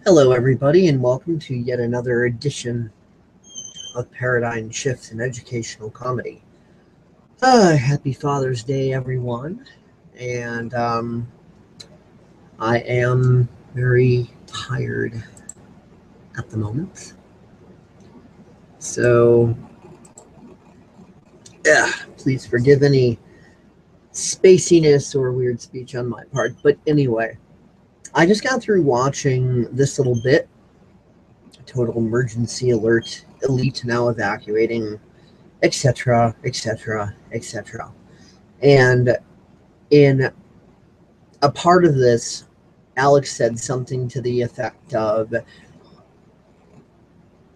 Hello, everybody, and welcome to yet another edition of Paradigm Shifts in Educational Comedy. Happy Father's Day, everyone. And I am very tired at the moment. So, please forgive any spaciness or weird speech on my part. But anyway, I just got through watching this little bit. Total emergency alert, elite now evacuating, etc., etc., etc. And in a part of this, Alex said something to the effect of,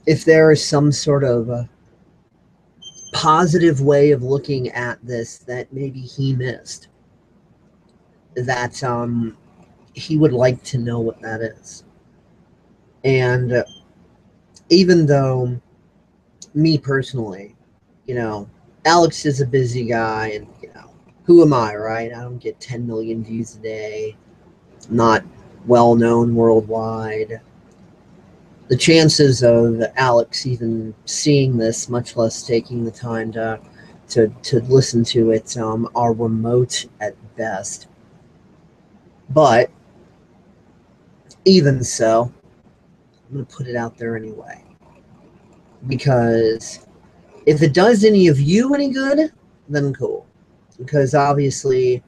if there is some sort of positive way of looking at this that maybe he missed, that he would like to know what that is. And even though me personally, Alex is a busy guy, and who am I, right? I don't get 10 million views a day, not well known worldwide. The chances of Alex even seeing this, much less taking the time to listen to it, are remote at best. But even so, I'm going to put it out there anyway. Because if it does any of you any good, then cool. Because obviously,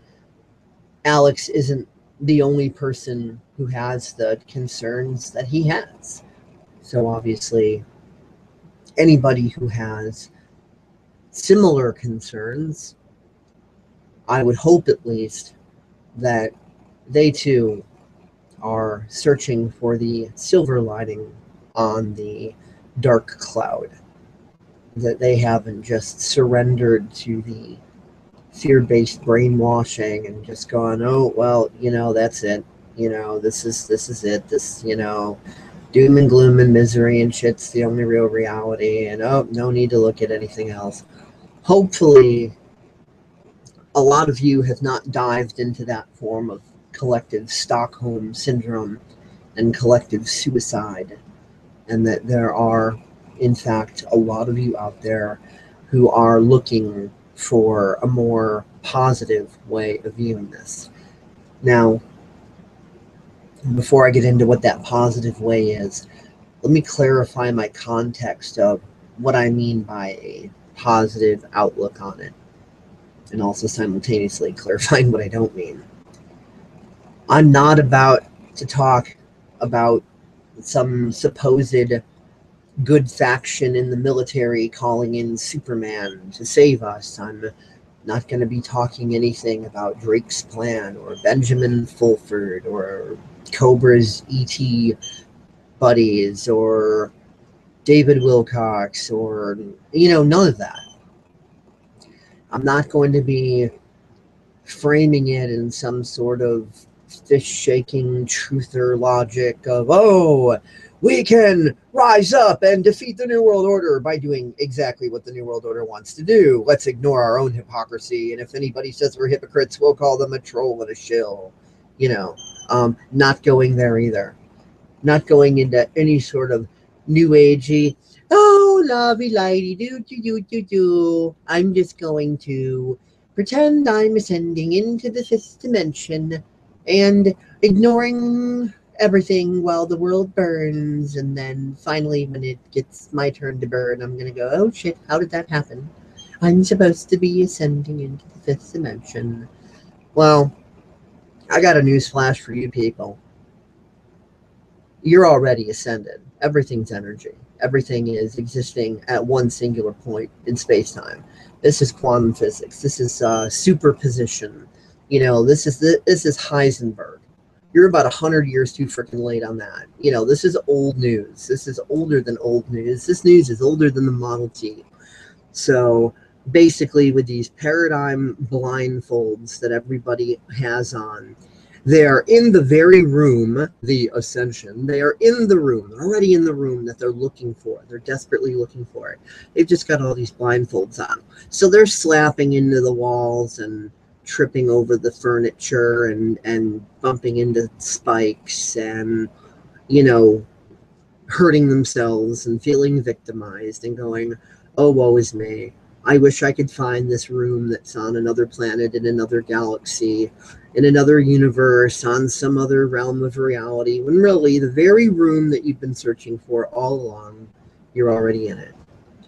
Alex isn't the only person who has the concerns that he has. So obviously, anybody who has similar concerns, I would hope at least that they too are searching for the silver lining on the dark cloud, that they haven't just surrendered to the fear-based brainwashing and just gone, oh, well, that's it, this is it, this, doom and gloom and misery and shit's the only real reality, and oh, no need to look at anything else. Hopefully, a lot of you have not dived into that form of collective Stockholm syndrome and collective suicide, and that there are, in fact, a lot of you out there who are looking for a more positive way of viewing this. Now, before I get into what that positive way is, let me clarify my context of what I mean by a positive outlook on it, and also simultaneously clarifying what I don't mean. I'm not about to talk about some supposed good faction in the military calling in Superman to save us. I'm not going to be talking anything about Drake's Plan or Benjamin Fulford or Cobra's E.T. buddies or David Wilcox or, none of that. I'm not going to be framing it in some sort of fish-shaking truther logic of, oh, we can rise up and defeat the New World Order by doing exactly what the New World Order wants to do. Let's ignore our own hypocrisy, and if anybody says we're hypocrites, we'll call them a troll and a shill. Not going there either. Not going into any sort of new agey, oh, lovey-lighty, do. I'm just going to pretend I'm ascending into the fifth dimension and ignoring everything while the world burns, and then finally when it gets my turn to burn, I'm gonna go, oh shit, how did that happen? I'm supposed to be ascending into the fifth dimension. Well, I got a newsflash for you people. You're already ascended. Everything's energy. Everything is existing at one singular point in space-time. This is quantum physics. This is superposition. This is Heisenberg. You're about 100 years too freaking late on that. This is old news. This is older than old news. This news is older than the Model T. So basically, with these paradigm blindfolds that everybody has on, they are in the very room, the ascension. They are in the room. They're already in the room that they're looking for. They're desperately looking for it. They've just got all these blindfolds on. So they're slapping into the walls and tripping over the furniture and bumping into spikes and you know, hurting themselves and feeling victimized and going, oh, woe is me. I wish I could find this room that's on another planet, in another galaxy, in another universe, on some other realm of reality, when really the very room that you've been searching for all along, you're already in it.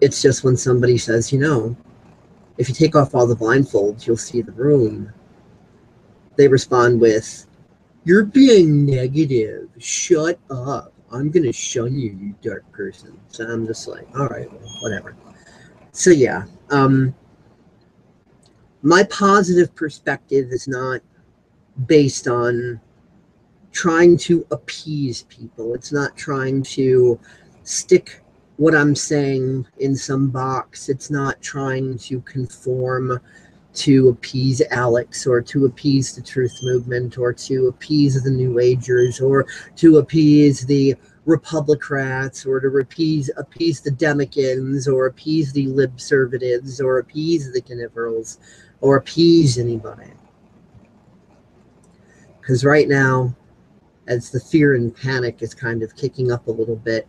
It's just when somebody says, you know, if you take off all the blindfolds, you'll see the room, they respond with, you're being negative. Shut up. I'm going to shun you, you dark person. So I'm just like, all right, well, whatever. So yeah, my positive perspective is not based on trying to appease people. It's not trying to stick what I'm saying in some box. It's not trying to conform to appease Alex or to appease the truth movement or to appease the New Agers or to appease the Republicrats or to appease the Democrats or appease the Libservatives or appease the Caniverals or appease anybody. Because right now, as the fear and panic is kind of kicking up a little bit,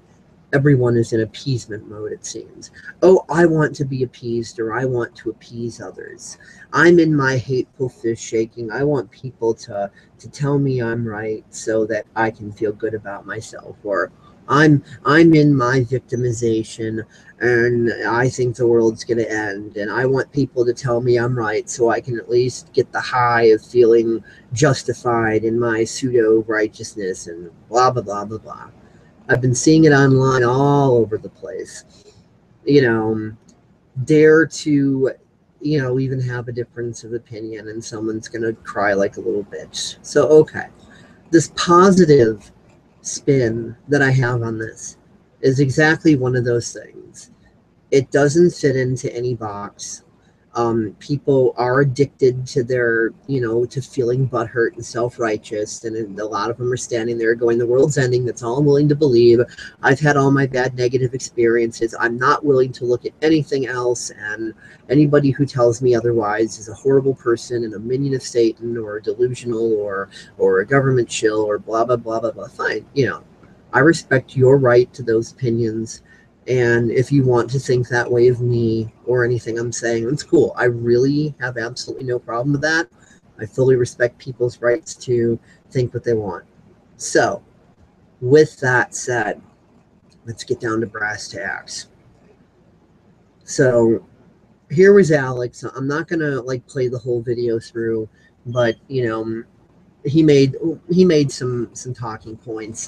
everyone is in appeasement mode, it seems. Oh, I want to be appeased, or I want to appease others. I'm in my hateful fist shaking. I want people to tell me I'm right so that I can feel good about myself. Or I'm in my victimization and I think the world's going to end. And I want people to tell me I'm right so I can at least get the high of feeling justified in my pseudo-righteousness and blah, blah, blah, blah, blah. I've been seeing it online all over the place. You know, dare to, you know, even have a difference of opinion and someone's going to cry like a little bitch. So, okay. This positive spin that I have on this is exactly one of those things. It doesn't fit into any box. People are addicted to their, you know, to feeling butthurt and self-righteous. And a lot of them are standing there going, the world's ending. That's all I'm willing to believe. I've had all my bad negative experiences. I'm not willing to look at anything else. And anybody who tells me otherwise is a horrible person and a minion of Satan or delusional or a government shill or blah, blah, blah, blah, blah. Fine. You know, I respect your right to those opinions. And if you want to think that way of me or anything I'm saying, it's cool. I really have absolutely no problem with that. I fully respect people's rights to think what they want. So, with that said, let's get down to brass tacks. So, here was Alex. I'm not going to like play the whole video through, but you know, he made some talking points.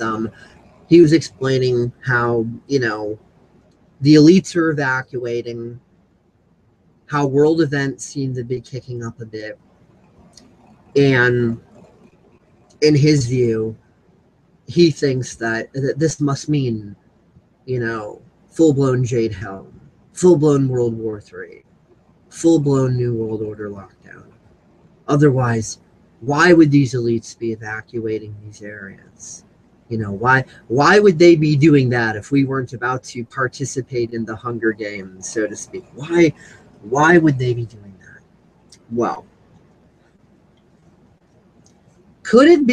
He was explaining how, you know, the elites are evacuating, how world events seem to be kicking up a bit. And in his view, he thinks that this must mean, you know, full-blown Jade Helm, full-blown World War III, full-blown New World Order lockdown. Otherwise, why would these elites be evacuating these areas? You know, why would they be doing that if we weren't about to participate in the Hunger Games, so to speak? Why would they be doing that? Well, could it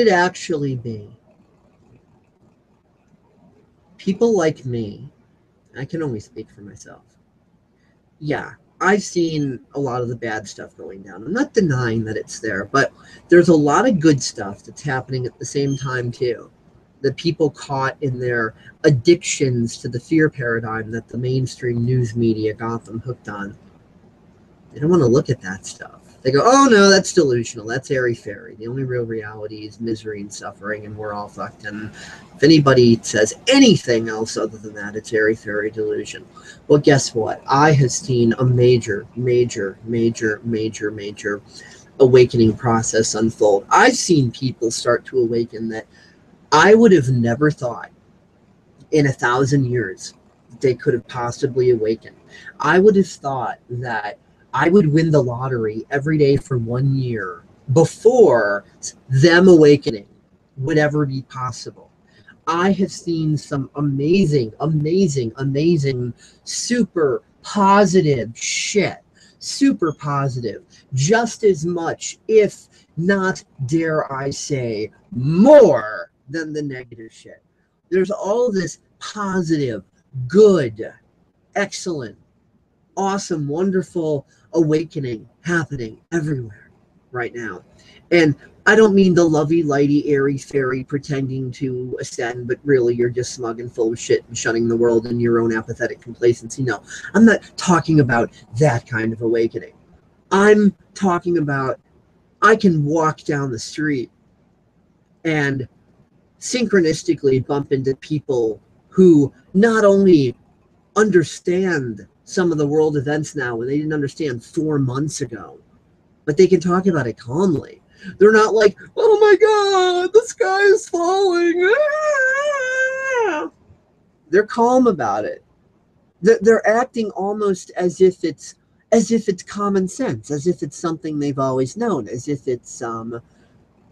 actually be people like me? I can only speak for myself. Yeah, I've seen a lot of the bad stuff going down. I'm not denying that it's there, but there's a lot of good stuff that's happening at the same time too. The people caught in their addictions to the fear paradigm that the mainstream news media got them hooked on. They don't want to look at that stuff. They go, oh no, that's delusional. That's airy-fairy. The only real reality is misery and suffering, and we're all fucked. And if anybody says anything else other than that, it's airy-fairy delusion. Well, guess what? I have seen a major awakening process unfold. I've seen people start to awaken that I would have never thought in 1,000 years they could have possibly awakened. I would have thought that I would win the lottery every day for 1 year before them awakening would ever be possible. I have seen some amazing, super positive shit super positive, just as much, if not, dare I say, more than the negative shit. There's all this positive, good, excellent, awesome, wonderful awakening happening everywhere right now. And I don't mean the lovey, lighty, airy fairy pretending to ascend, but really you're just smug and full of shit and shunning the world in your own apathetic complacency. No, I'm not talking about that kind of awakening. I'm talking about, I can walk down the street and synchronistically bump into people who not only understand some of the world events now when they didn't understand 4 months ago, but they can talk about it calmly. They're not like, oh my God, the sky is falling. Ah! They're calm about it. They're acting almost as if it's common sense, as if it's something they've always known, as if it's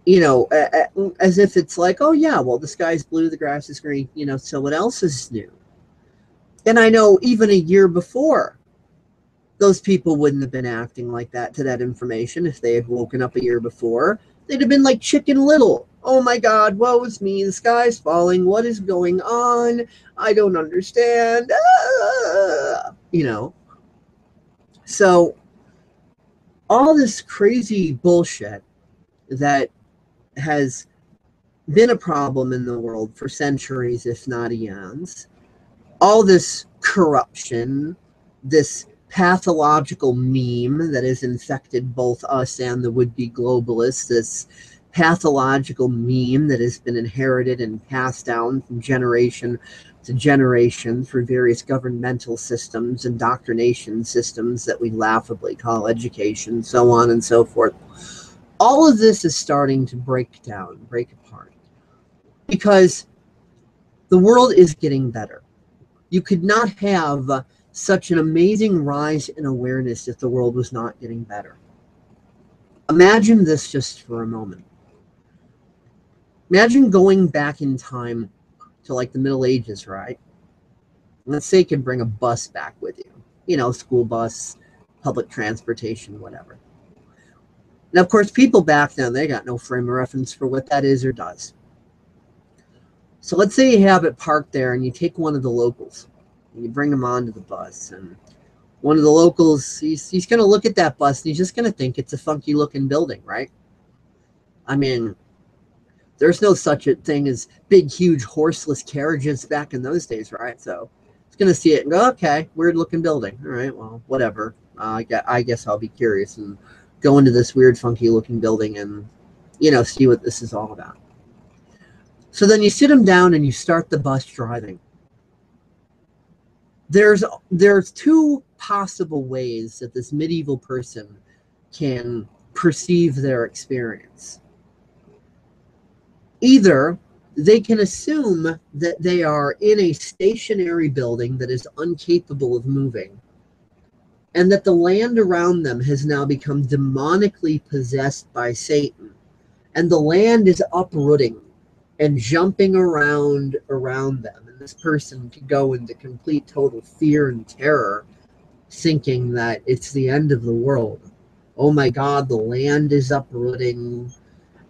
you know, as if it's like, oh yeah, well, the sky's blue, the grass is green, you know, so what else is new? And I know even a year before, those people wouldn't have been acting like that to that information if they had woken up a year before. They'd have been like Chicken Little. Oh my God, woe is me, the sky's falling, what is going on? I don't understand. Ah! You know. So all this crazy bullshit that has been a problem in the world for centuries, if not eons, all this corruption, this pathological meme that has infected both us and the would-be globalists, this pathological meme that has been inherited and passed down from generation to generation through various governmental systems, indoctrination systems that we laughably call education, so on and so forth. All of this is starting to break down, break apart, because the world is getting better. You could not have such an amazing rise in awareness if the world was not getting better. Imagine this just for a moment. Imagine going back in time to like the Middle Ages, right? Let's say you could bring a bus back with you. You know, school bus, public transportation, whatever. Now, of course, people back then, they got no frame of reference for what that is or does. So let's say you have it parked there and you take one of the locals and you bring them onto the bus, and one of the locals, he's going to look at that bus and he's just going to think it's a funky looking building, right? I mean, there's no such a thing as big, huge horseless carriages back in those days, right? So it's going to see it and go, okay, weird looking building. All right, well, whatever. I guess I'll be curious and go into this weird, funky looking building and, you know, see what this is all about. So then you sit him down and you start the bus driving. There's two possible ways that this medieval person can perceive their experience. Either they can assume that they are in a stationary building that is incapable of moving, and that the land around them has now become demonically possessed by Satan, and the land is uprooting and jumping around them. And this person could go into complete total fear and terror, thinking that it's the end of the world. Oh my God, the land is uprooting.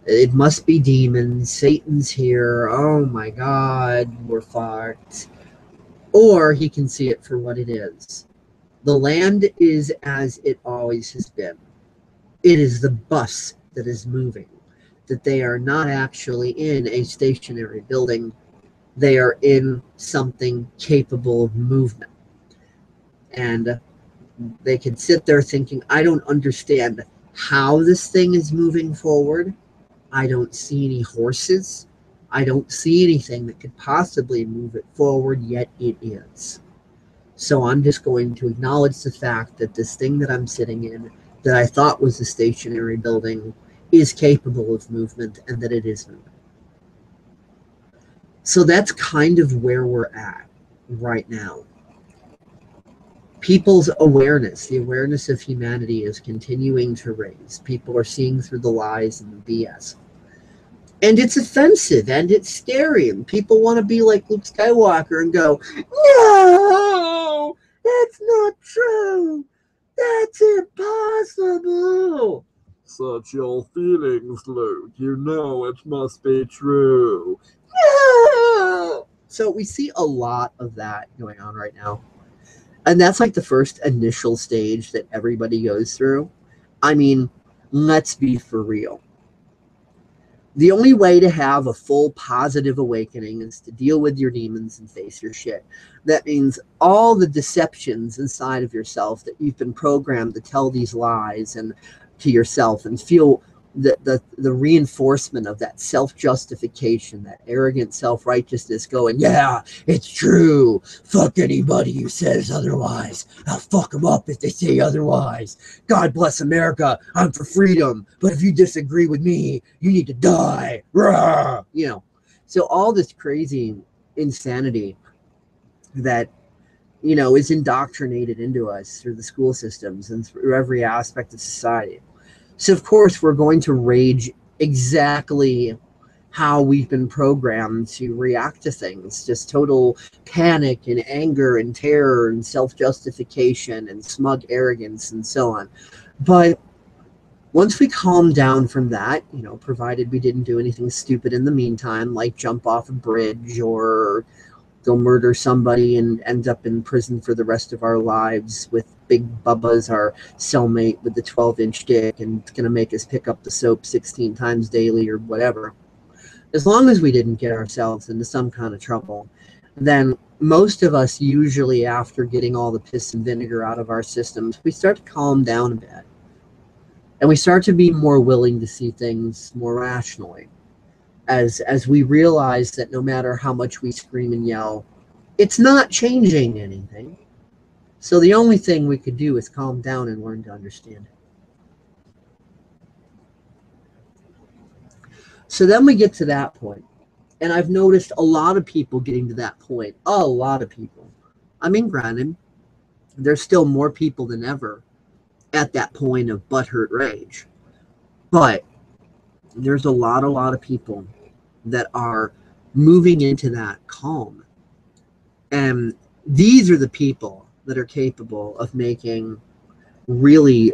It must be demons. Satan's here. Oh my God, we're fucked. Or he can see it for what it is. The land is as it always has been. It is the bus that is moving. That they are not actually in a stationary building. They are in something capable of movement. And they can sit there thinking, I don't understand how this thing is moving forward. I don't see any horses. I don't see anything that could possibly move it forward, yet it is. So I'm just going to acknowledge the fact that this thing that I'm sitting in, that I thought was a stationary building, is capable of movement, and that it is moving. So that's kind of where we're at right now. People's awareness, the awareness of humanity, is continuing to raise. People are seeing through the lies and the BS. And it's offensive and it's scary. And people want to be like Luke Skywalker and go, no, that's not true. That's impossible. Such your feelings, Luke. You know it must be true. No! So we see a lot of that going on right now. And that's like the first initial stage that everybody goes through. I mean, let's be for real. The only way to have a full positive awakening is to deal with your demons and face your shit. That means all the deceptions inside of yourself that you've been programmed to tell these lies and to yourself and feel the reinforcement of that self-justification, that arrogant self-righteousness going, yeah, it's true. Fuck anybody who says otherwise. I'll fuck them up if they say otherwise. God bless America. I'm for freedom. But if you disagree with me, you need to die. Rah! You know, so all this crazy insanity that, you know, is indoctrinated into us through the school systems and through every aspect of society. So, of course, we're going to rage exactly how we've been programmed to react to things. Just total panic and anger and terror and self-justification and smug arrogance and so on. But once we calm down from that, you know, provided we didn't do anything stupid in the meantime, like jump off a bridge or go murder somebody and end up in prison for the rest of our lives with Big Bubba's our cellmate with the 12-inch dick and it's going to make us pick up the soap 16 times daily or whatever. As long as we didn't get ourselves into some kind of trouble, then most of us usually, after getting all the piss and vinegar out of our systems, we start to calm down a bit. And we start to be more willing to see things more rationally. As we realize that no matter how much we scream and yell, it's not changing anything. So the only thing we could do is calm down and learn to understand it. So then we get to that point. And I've noticed a lot of people getting to that point. A lot of people. I mean, granted, there's still more people than ever at that point of butthurt rage. But there's a lot of people that are moving into that calm. And these are the people that are capable of making really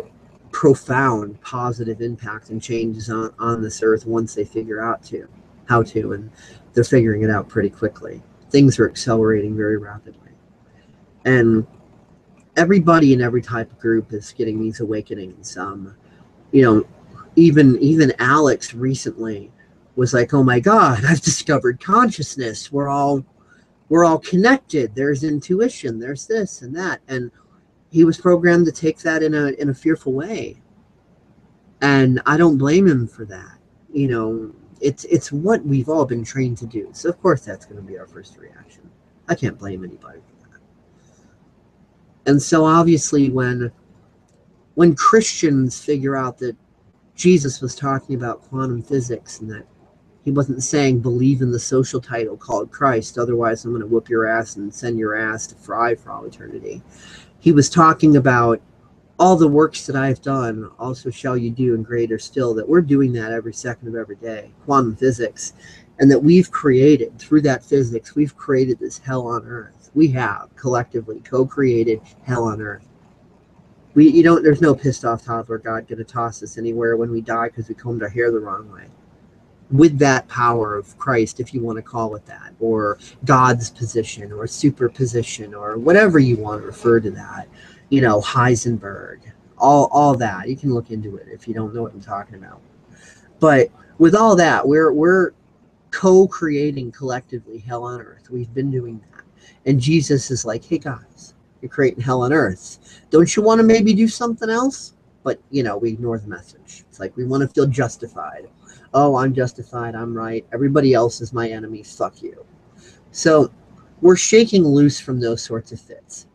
profound positive impact and changes on this earth once they figure out how to, and they're figuring it out pretty quickly. Things are accelerating very rapidly. And everybody in every type of group is getting these awakenings. You know, even Alex recently was like, oh my God, I've discovered consciousness. We're all connected. There's intuition. There's this and that. And he was programmed to take that in a fearful way. And I don't blame him for that. You know, it's what we've all been trained to do. So of course that's going to be our first reaction. I can't blame anybody for that. And so obviously when Christians figure out that Jesus was talking about quantum physics and that he wasn't saying believe in the social title called Christ, otherwise I'm going to whoop your ass and send your ass to fry for all eternity. He was talking about all the works that I've done also shall you do, and greater still, that we're doing that every second of every day, quantum physics, and that we've created, through that physics, we've created this hell on earth. We have collectively co-created hell on earth. There's no pissed off toddler God going to toss us anywhere when we die because we combed our hair the wrong way. With that power of Christ, if you want to call it that, or God's position, or superposition, or whatever you want to refer to that, you know, Heisenberg, all that. You can look into it if you don't know what I'm talking about. But with all that, we're co-creating collectively hell on earth. We've been doing that. And Jesus is like, hey guys, you're creating hell on earth. Don't you want to maybe do something else? But, you know, we ignore the message. It's like we want to feel justified. Oh, I'm justified. I'm right. Everybody else is my enemy. Fuck you. So we're shaking loose from those sorts of fits.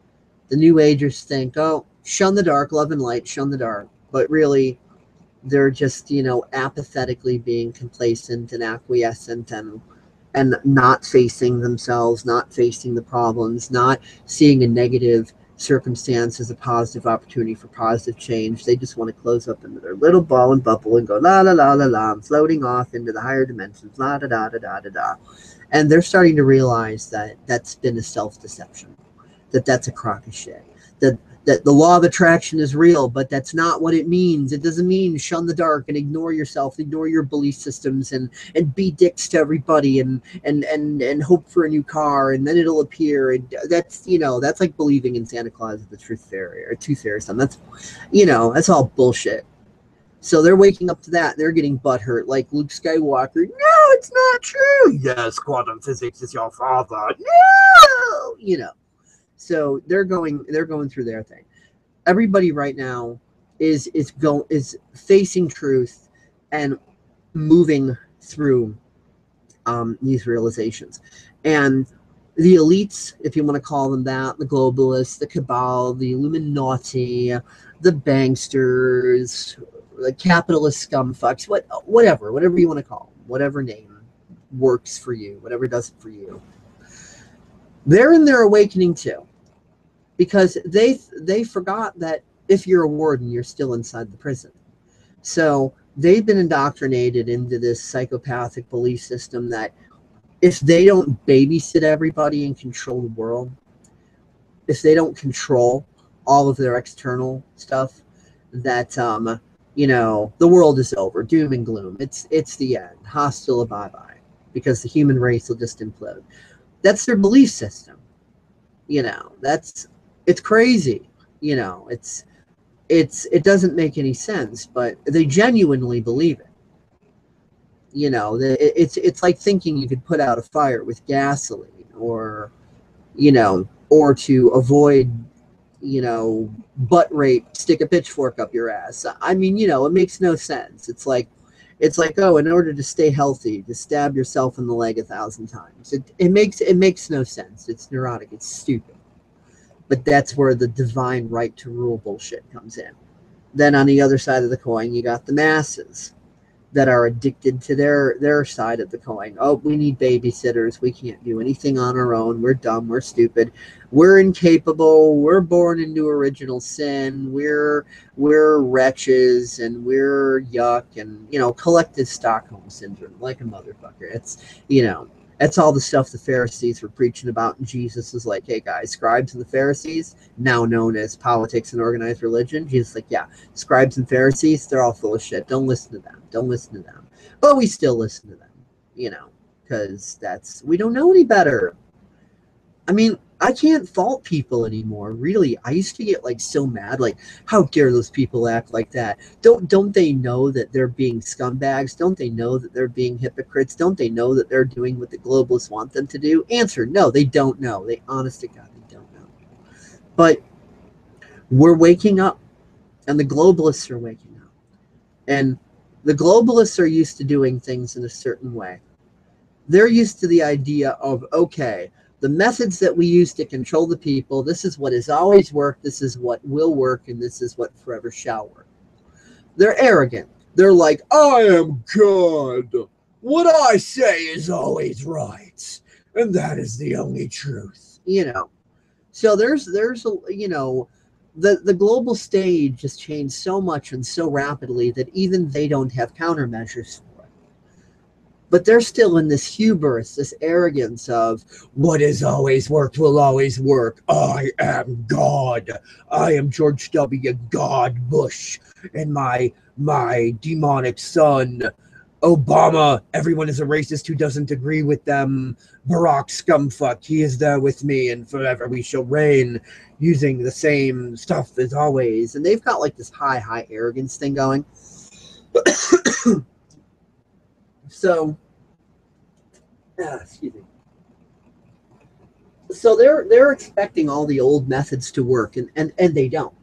The New Agers think, oh, shun the dark, love and light, shun the dark. But really, they're just, you know, apathetically being complacent and acquiescent and not facing themselves, not facing the problems, not seeing a negative circumstance as a positive opportunity for positive change. They just want to close up into their little ball and bubble and go la la la la la. I'm floating off into the higher dimensions, la da da da da da da. And they're starting to realize that that's been a self-deception, that that's a crock of shit, that that the law of attraction is real, but that's not what it means. It doesn't mean shun the dark and ignore yourself, ignore your belief systems, and be dicks to everybody, and hope for a new car, and then it'll appear. And that's, you know, that's like believing in Santa Claus, the tooth fairy, or tooth fairy or something. That's, you know, that's all bullshit. So they're waking up to that. They're getting butthurt, like Luke Skywalker. No, it's not true. Yes, quantum physics is your father. No, you know. So they're going through their thing. Everybody right now is facing truth and moving through these realizations. And the elites, if you want to call them that, the globalists, the cabal, the Illuminati, the banksters, the capitalist scumfucks, whatever you want to call them, whatever name works for you, whatever does it for you. They're in their awakening too, because they forgot that if you're a warden, you're still inside the prison. So they've been indoctrinated into this psychopathic belief system that if they don't babysit everybody and control the world, if they don't control all of their external stuff, that you know, the world is over, doom and gloom. It's the end. Hostile, bye-bye, because the human race will just implode. That's their belief system. You know, it's crazy. You know, it doesn't make any sense, but they genuinely believe it. You know, it's like thinking you could put out a fire with gasoline, or, you know, or to avoid, you know, butt rape, stick a pitchfork up your ass. I mean, you know, it makes no sense. It's like, oh, in order to stay healthy, to stab yourself in the leg 1,000 times. It makes no sense. It's neurotic. It's stupid. But that's where the divine right to rule bullshit comes in. Then on the other side of the coin, you got the masses that are addicted to their side of the coin. Oh, we need babysitters. We can't do anything on our own. We're dumb. We're stupid. We're incapable. We're born into original sin. We're wretches, and we're yuck, and, you know, collective Stockholm syndrome, like a motherfucker. It's, you know, that's all the stuff the Pharisees were preaching about. And Jesus was like, hey guys, scribes and the Pharisees, now known as politics and organized religion. Jesus like, yeah, scribes and Pharisees, they're all full of shit. Don't listen to them. Don't listen to them. But we still listen to them, you know, because we don't know any better. I mean, I can't fault people anymore, really. I used to get like so mad, like, how dare those people act like that? Don't they know that they're being scumbags? Don't they know that they're being hypocrites? Don't they know that they're doing what the globalists want them to do? Answer, no, they don't know. They, honest to God, they don't know. But we're waking up, and the globalists are waking up. And the globalists are used to doing things in a certain way. They're used to the idea of, okay, the methods that we use to control the people, this is what has always worked, this is what will work, and this is what forever shall work. They're arrogant. They're like, I am God. What I say is always right, and that is the only truth. You know, so there's you know, the global stage has changed so much and so rapidly that even they don't have countermeasures for it. But they're still in this hubris, this arrogance of what has always worked will always work. I am God. I am George W. God Bush, and my demonic son, Obama. Everyone is a racist who doesn't agree with them. Barack scumfuck, he is there with me, and forever we shall reign, using the same stuff as always. And they've got like this high arrogance thing going. So, excuse me. So they're expecting all the old methods to work, and they don't.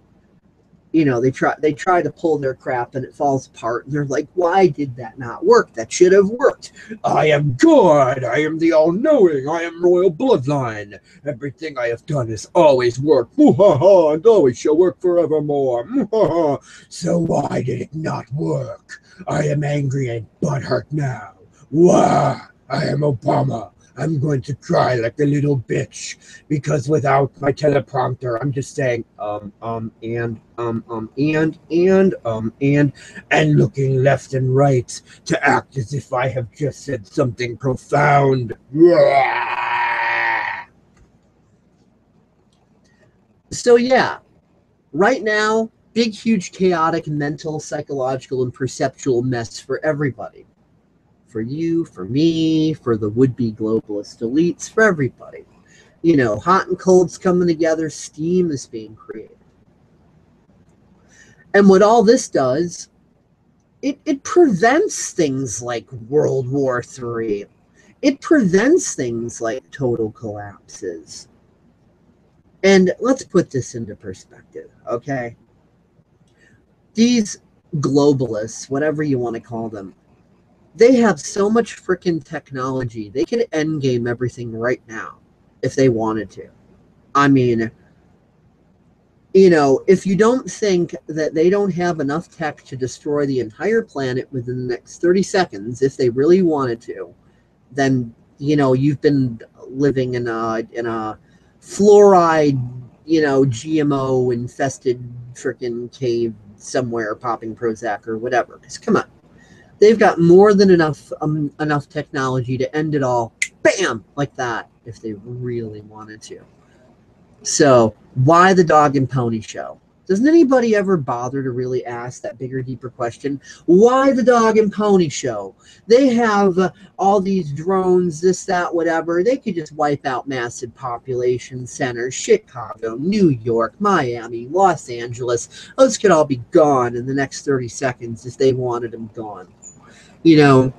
You know, they try to pull their crap and it falls apart, and they're like, why did that not work? That should have worked. I am God. I am the all-knowing. I am royal bloodline. Everything I have done has always worked. Moo-ha-ha, and always shall work forevermore. Moo-ha-ha. So why did it not work? I am angry and butthurt now. Wah! I am Obama. I'm going to cry like a little bitch, because without my teleprompter, I'm just saying, and looking left and right to act as if I have just said something profound. So yeah, Right now, big, huge, chaotic, mental, psychological, and perceptual mess for everybody. For you, for me, for the would-be globalist elites, for everybody. You know, hot and cold's coming together, steam is being created. And what all this does, it prevents things like World War III. It prevents things like total collapses. And let's put this into perspective, okay? These globalists, whatever you want to call them, they have so much freaking technology. They could endgame everything right now if they wanted to. I mean, you know, if you don't think that they don't have enough tech to destroy the entire planet within the next 30 seconds, if they really wanted to, then, you know, you've been living in a fluoride, you know, GMO infested freaking cave somewhere popping Prozac or whatever. Because come on, they've got more than enough technology to end it all, bam, like that, if they really wanted to. So why the dog and pony show? Doesn't anybody ever bother to really ask that bigger, deeper question? Why the dog and pony show? They have all these drones, this, that, whatever. They could just wipe out massive population centers. Chicago, New York, Miami, Los Angeles. Those could all be gone in the next 30 seconds if they wanted them gone. You know,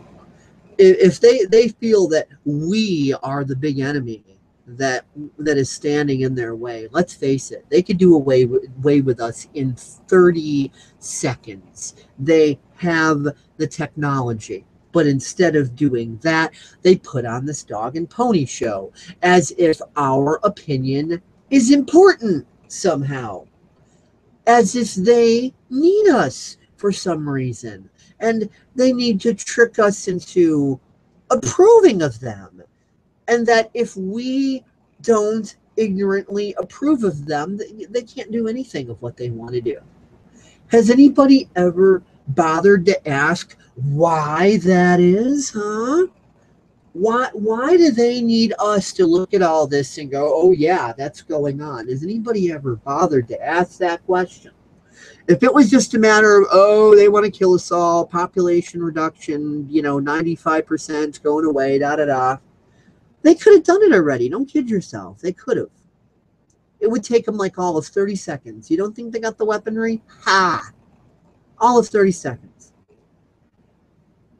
if they feel that we are the big enemy that is standing in their way, let's face it, they could do away with us in 30 seconds. They have the technology, but instead of doing that, they put on this dog and pony show as if our opinion is important somehow, as if they need us for some reason, and they need to trick us into approving of them. And that if we don't ignorantly approve of them, they can't do anything of what they want to do. Has anybody ever bothered to ask why that is, huh? Why do they need us to look at all this and go, oh yeah, that's going on? Has anybody ever bothered to ask that question? If it was just a matter of, oh, they want to kill us all, population reduction, you know, 95% going away, da-da-da, they could have done it already. Don't kid yourself. They could have. It would take them like all of 30 seconds. You don't think they got the weaponry? Ha! All of 30 seconds.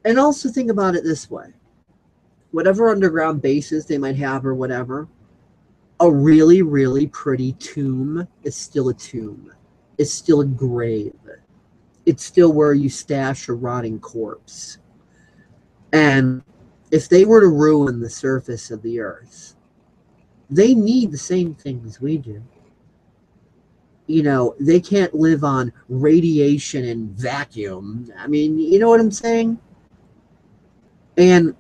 And also think about it this way. Whatever underground bases they might have or whatever, a really, really pretty tomb is still a tomb. It's still a grave. It's still where you stash a rotting corpse. And if they were to ruin the surface of the earth, they need the same things we do. You know, they can't live on radiation and vacuum. I mean, you know what I'm saying? And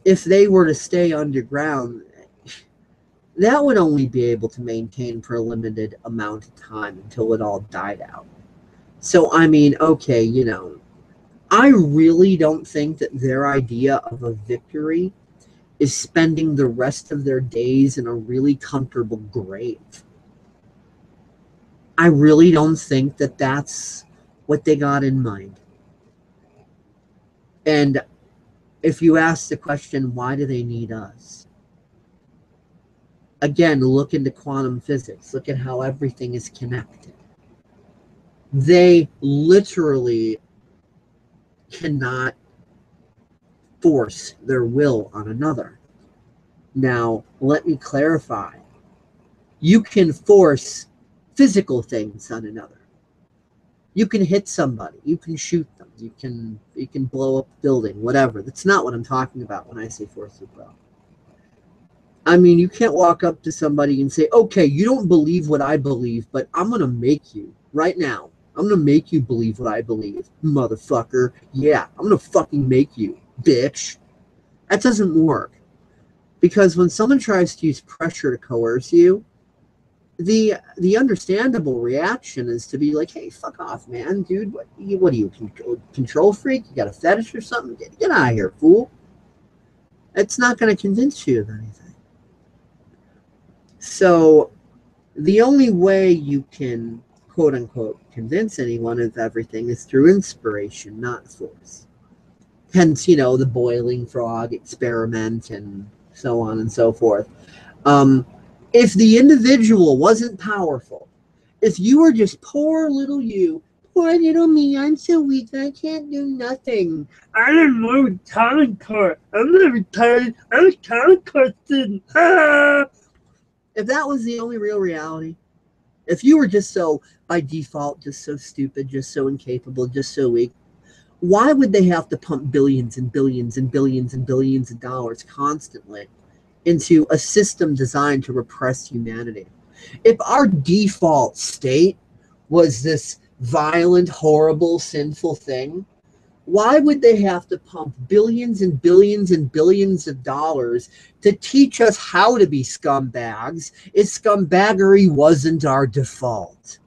if they were to stay underground, that would only be able to maintain for a limited amount of time until it all died out. So, I mean, okay, you know, I really don't think that their idea of a victory is spending the rest of their days in a really comfortable grave. I really don't think that that's what they got in mind. And if you ask the question, why do they need us? Again, look into quantum physics. Look at how everything is connected. They literally cannot force their will on another. Now, let me clarify. You can force physical things on another. You can hit somebody. You can shoot them. You can blow up a building, whatever. That's not what I'm talking about when I say force of will. I mean, you can't walk up to somebody and say, okay, you don't believe what I believe, but I'm going to make you right now. I'm going to make you believe what I believe, motherfucker. Yeah, I'm going to fucking make you, bitch. That doesn't work. Because when someone tries to use pressure to coerce you, the understandable reaction is to be like, hey, fuck off, man, dude. What are you, control freak? You got a fetish or something? Get out of here, fool. It's not going to convince you of anything. So the only way you can quote unquote convince anyone of everything is through inspiration, not force. Hence, the boiling frog experiment and so on and so forth. If the individual wasn't powerful, if you were just poor little me, I'm so weak I can't do nothing. I didn't know talent card. I'm not retired. I'm a talent card student. If that was the only real reality, if you were just so, by default, just so stupid, just so incapable, just so weak, why would they have to pump billions and billions and billions and billions of dollars constantly into a system designed to repress humanity? If our default state was this violent, horrible, sinful thing, why would they have to pump billions and billions and billions of dollars to teach us how to be scumbags if scumbaggery wasn't our default?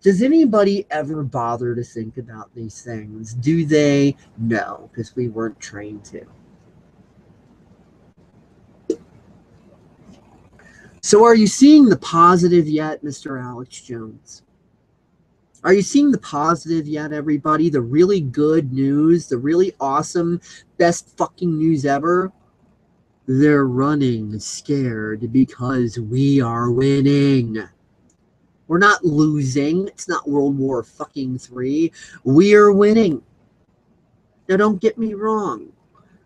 Does anybody ever bother to think about these things? Do they? No, because we weren't trained to. So are you seeing the positive yet, Mr. Alex Jones? Are you seeing the positive yet, everybody? The really good news, the really awesome, best fucking news ever? They're running scared because we are winning. We're not losing. It's not World War fucking III. We are winning. Now, don't get me wrong.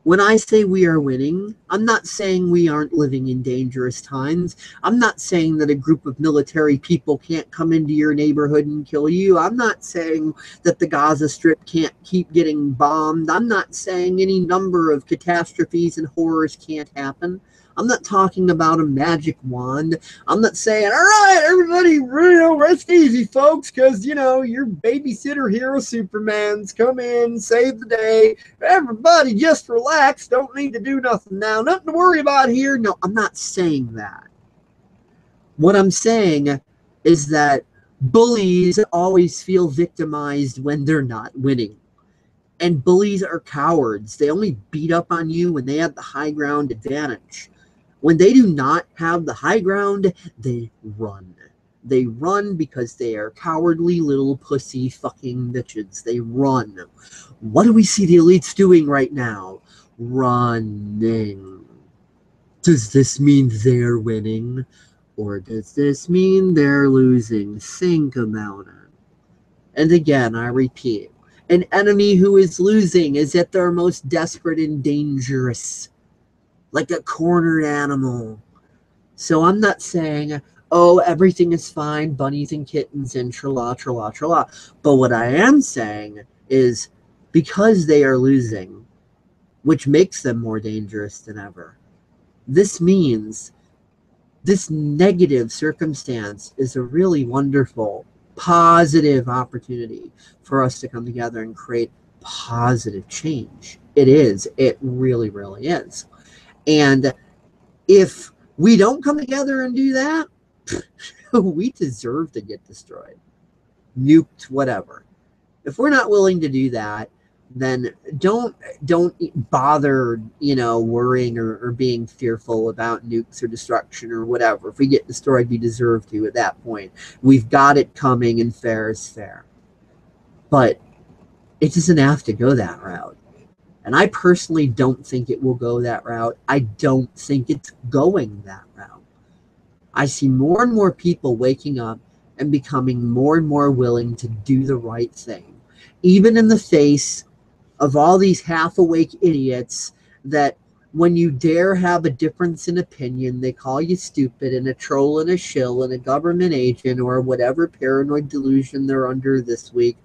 When I say we are winning, I'm not saying we aren't living in dangerous times. I'm not saying that a group of military people can't come into your neighborhood and kill you. I'm not saying that the Gaza Strip can't keep getting bombed. I'm not saying any number of catastrophes and horrors can't happen. I'm not talking about a magic wand. I'm not saying, all right, everybody, rest easy, folks, because, your babysitter hero Superman's come in, save the day. Everybody just relax. Don't need to do nothing now. Nothing to worry about here. No, I'm not saying that. What I'm saying is that bullies always feel victimized when they're not winning. And bullies are cowards. They only beat up on you when they have the high ground advantage. When they do not have the high ground, they run. They run because they are cowardly little pussy fucking bitches. They run. What do we see the elites doing right now? Running. Does this mean they're winning? Or does this mean they're losing? Think about it. And again, I repeat, an enemy who is losing is at their most desperate and dangerous. Like a cornered animal. So I'm not saying, oh, everything is fine, bunnies and kittens and tra-la, tra-la, tra-la. But what I am saying is because they are losing, which makes them more dangerous than ever, this means this negative circumstance is a really wonderful, positive opportunity for us to come together and create positive change. It is. It really, really is. And if we don't come together and do that, we deserve to get destroyed, nuked, whatever. If we're not willing to do that, then don't bother, worrying or being fearful about nukes or destruction or whatever. If we get destroyed, we deserve to at that point. We've got it coming, and fair is fair. But it doesn't have to go that route. And I personally don't think it will go that route. I don't think it's going that route. I see more and more people waking up and becoming more and more willing to do the right thing, even in the face of all these half-awake idiots that when you dare have a difference in opinion, they call you stupid and a troll and a shill and a government agent or whatever paranoid delusion they're under this week,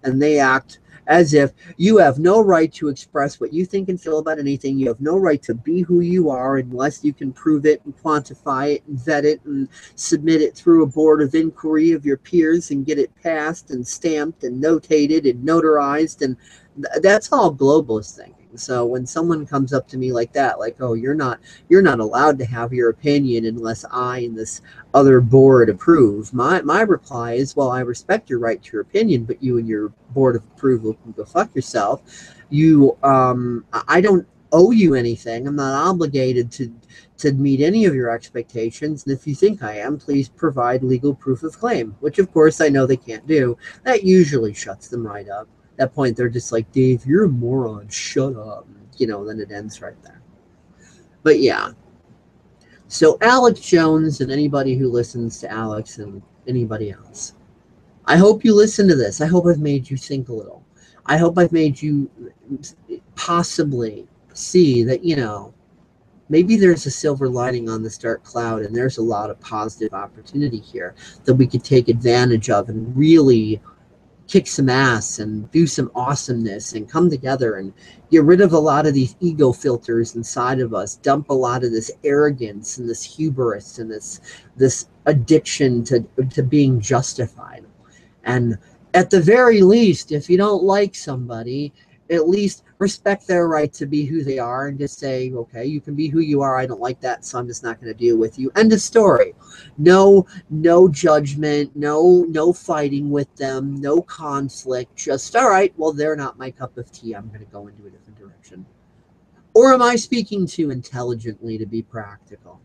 and they act as if you have no right to express what you think and feel about anything. You have no right to be who you are unless you can prove it and quantify it and vet it and submit it through a board of inquiry of your peers and get it passed and stamped and notated and notarized. And that's all globalist thinking. So when someone comes up to me like that, like, oh, you're not allowed to have your opinion unless I and this other board approve, my reply is, well, I respect your right to your opinion, but you and your board of approval can go fuck yourself. I don't owe you anything. I'm not obligated to meet any of your expectations. And if you think I am, please provide legal proof of claim, which of course I know they can't do. That usually shuts them right up. At that point, they're just like, Dave, you're a moron. Shut up. You know, then it ends right there. But yeah. So Alex Jones and anybody who listens to Alex and anybody else, I hope you listen to this. I hope I've made you think a little. I hope I've made you possibly see that, you know, maybe there's a silver lining on this dark cloud and there's a lot of positive opportunity here that we could take advantage of and really kick some ass and do some awesomeness and come together and get rid of a lot of these ego filters inside of us, dump a lot of this arrogance and this hubris and this addiction to being justified. And at the very least, if you don't like somebody, at least respect their right to be who they are and just say, okay, you can be who you are. I don't like that, so I'm just not going to deal with you. End of story. No judgment, no fighting with them, no conflict. Just, all right, well, they're not my cup of tea. I'm going to go into a different direction. Or am I speaking too intelligently to be practical?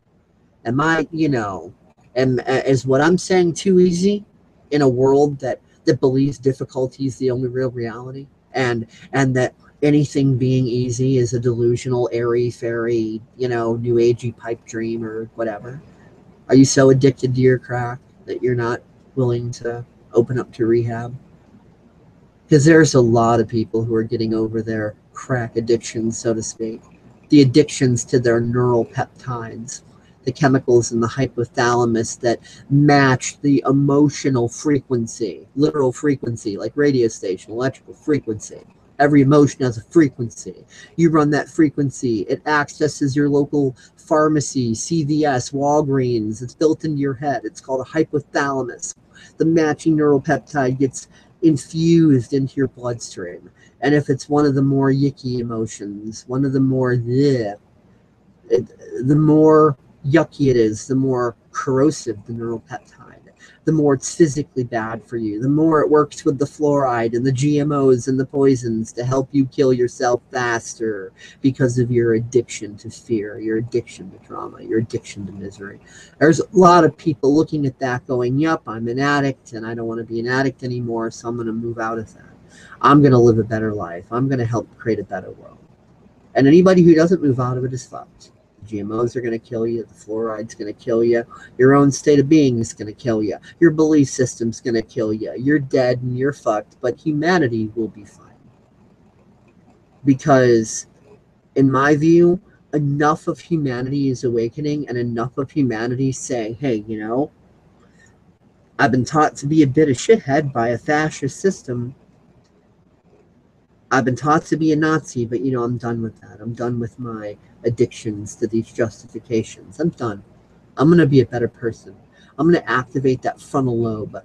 Am I, you know, is what I'm saying too easy in a world that believes difficulty is the only real reality? And that anything being easy is a delusional, airy, fairy, you know, new agey pipe dream or whatever? Are you so addicted to your crack that you're not willing to open up to rehab? Because there's a lot of people who are getting over their crack addictions, so to speak. The addictions to their neural peptides, the chemicals in the hypothalamus that match the emotional frequency, literal frequency, like radio station, electrical frequency. Every emotion has a frequency. You run that frequency, it accesses your local pharmacy, CVS, Walgreens. It's built into your head. It's called a hypothalamus. The matching neural peptide gets infused into your bloodstream. And if it's one of the more yicky emotions, one of the more the more yucky it is, the more corrosive the neural peptide, the more it's physically bad for you, the more it works with the fluoride and the GMOs and the poisons to help you kill yourself faster because of your addiction to fear, your addiction to trauma, your addiction to misery. There's a lot of people looking at that going, yep, I'm an addict and I don't want to be an addict anymore, so I'm going to move out of that. I'm going to live a better life. I'm going to help create a better world. And anybody who doesn't move out of it is fucked. GMOs are going to kill you. The fluoride's going to kill you. Your own state of being is going to kill you. Your belief system's going to kill you. You're dead and you're fucked, but humanity will be fine. Because, in my view, enough of humanity is awakening and enough of humanity saying, hey, you know, I've been taught to be a bit of shithead by a fascist system. I've been taught to be a Nazi, but, you know, I'm done with that. I'm done with my addictions to these justifications. I'm done. I'm going to be a better person. I'm going to activate that frontal lobe,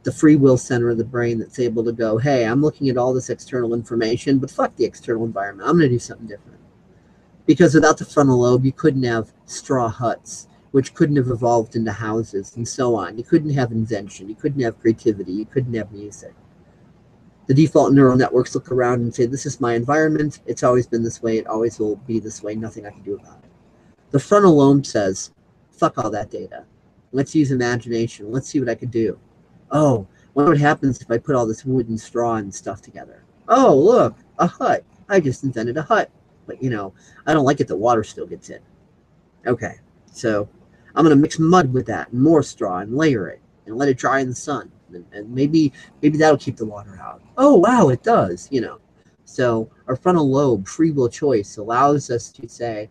the free will center of the brain that's able to go, hey, I'm looking at all this external information, but fuck the external environment. I'm going to do something different. Because without the frontal lobe, you couldn't have straw huts, which couldn't have evolved into houses and so on. You couldn't have invention. You couldn't have creativity. You couldn't have music. The default neural networks look around and say, this is my environment. It's always been this way. It always will be this way. Nothing I can do about it. The frontal lobe says, fuck all that data. Let's use imagination. Let's see what I could do. Oh, what happens if I put all this wood and straw and stuff together? Oh, look, a hut. I just invented a hut. But, you know, I don't like it that water still gets in. Okay, so I'm going to mix mud with that and more straw and layer it and let it dry in the sun. And maybe that'll keep the water out. Oh, wow, it does, you know. So our frontal lobe, free will choice, allows us to say,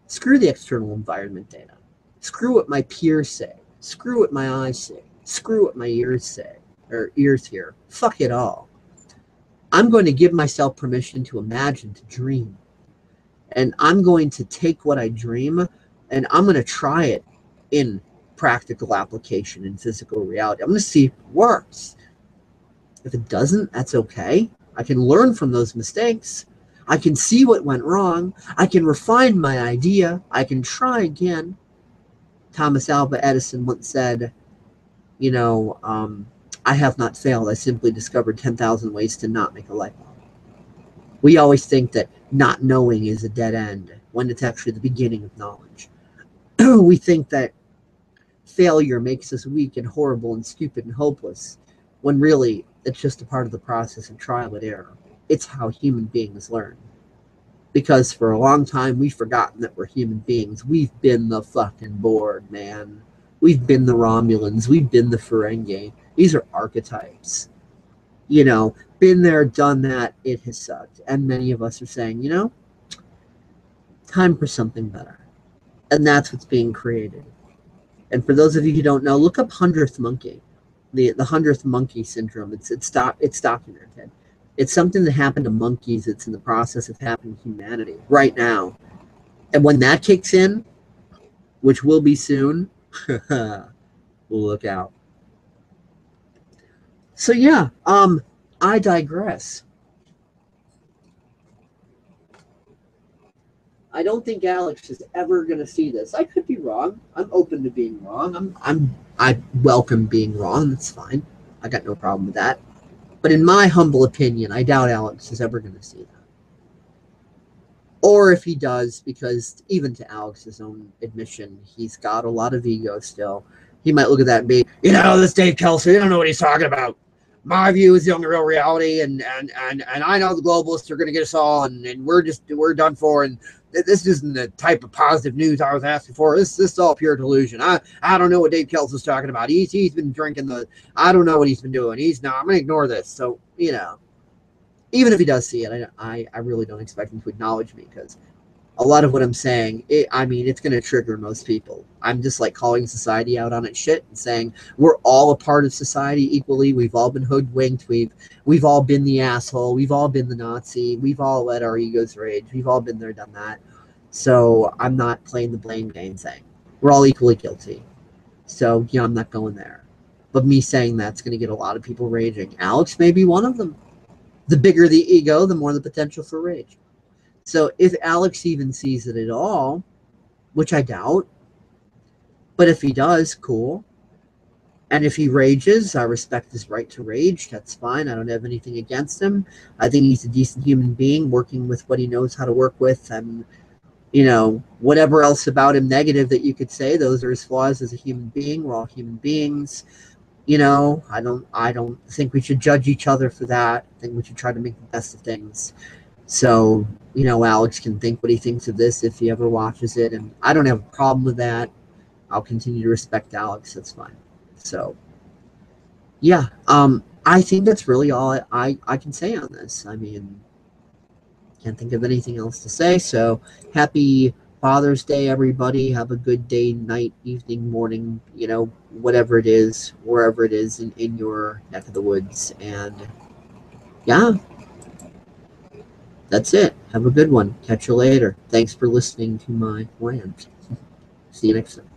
screw the external environment data. Screw what my peers say. Screw what my eyes say. Screw what my ears say, or ears hear. Fuck it all. I'm going to give myself permission to imagine, to dream. And I'm going to take what I dream and I'm going to try it in practical application in physical reality. I'm going to see if it works. If it doesn't, that's okay. I can learn from those mistakes. I can see what went wrong. I can refine my idea. I can try again. Thomas Alva Edison once said, you know, I have not failed. I simply discovered 10,000 ways to not make a light bulb. We always think that not knowing is a dead end when it's actually the beginning of knowledge. We think that failure makes us weak and horrible and stupid and hopeless, when really it's just a part of the process of trial and error. It's how human beings learn. Because for a long time we've forgotten that we're human beings. We've been the fucking Borg, man. We've been the Romulans. We've been the Ferengi. These are archetypes. You know, been there, done that. It has sucked. And many of us are saying, you know, time for something better. And that's what's being created. And for those of you who don't know, look up 100th monkey. The 100th monkey syndrome. It's documented. It's something that happened to monkeys. It's in the process of happening to humanity right now. And when that kicks in, which will be soon, we'll look out. So yeah, I digress. I don't think Alex is ever going to see this. I could be wrong. I'm open to being wrong. I welcome being wrong. That's fine. I got no problem with that. But in my humble opinion, I doubt Alex is ever going to see that. Or if he does, because even to Alex's own admission, he's got a lot of ego still. He might look at that and be, you know, this Dave Kelso, you don't know what he's talking about. My view is the only real reality, and I know the globalists are going to get us all, and we're done for, and this isn't the type of positive news I was asking for. This is all pure delusion. I don't know what Dave Kelso's talking about. He's been drinking I don't know what he's been doing. I'm going to ignore this. So, you know, even if he does see it, I really don't expect him to acknowledge me, because a lot of what I'm saying, it's going to trigger most people. I'm just like calling society out on its shit and saying we're all a part of society equally. We've all been hoodwinked. We've all been the asshole. We've all been the Nazi. We've all let our egos rage. We've all been there, done that. So I'm not playing the blame game saying we're all equally guilty. So, you know, I'm not going there. But me saying that's going to get a lot of people raging. Alex may be one of them. The bigger the ego, the more the potential for rage. So if Alex even sees it at all, which I doubt, but if he does, cool. And if he rages, I respect his right to rage. That's fine. I don't have anything against him. I think he's a decent human being working with what he knows how to work with. And, you know, whatever else about him negative that you could say, those are his flaws as a human being. We're all human beings. You know, I don't think we should judge each other for that. I think we should try to make the best of things. So, you know, Alex can think what he thinks of this if he ever watches it, and I don't have a problem with that. I'll continue to respect Alex. That's fine. So, yeah, I think that's really all I can say on this. I mean, can't think of anything else to say. So, happy Father's Day, everybody. Have a good day, night, evening, morning, you know, whatever it is, wherever it is in your neck of the woods. And, yeah. That's it. Have a good one. Catch you later. Thanks for listening to my rant. See you next time.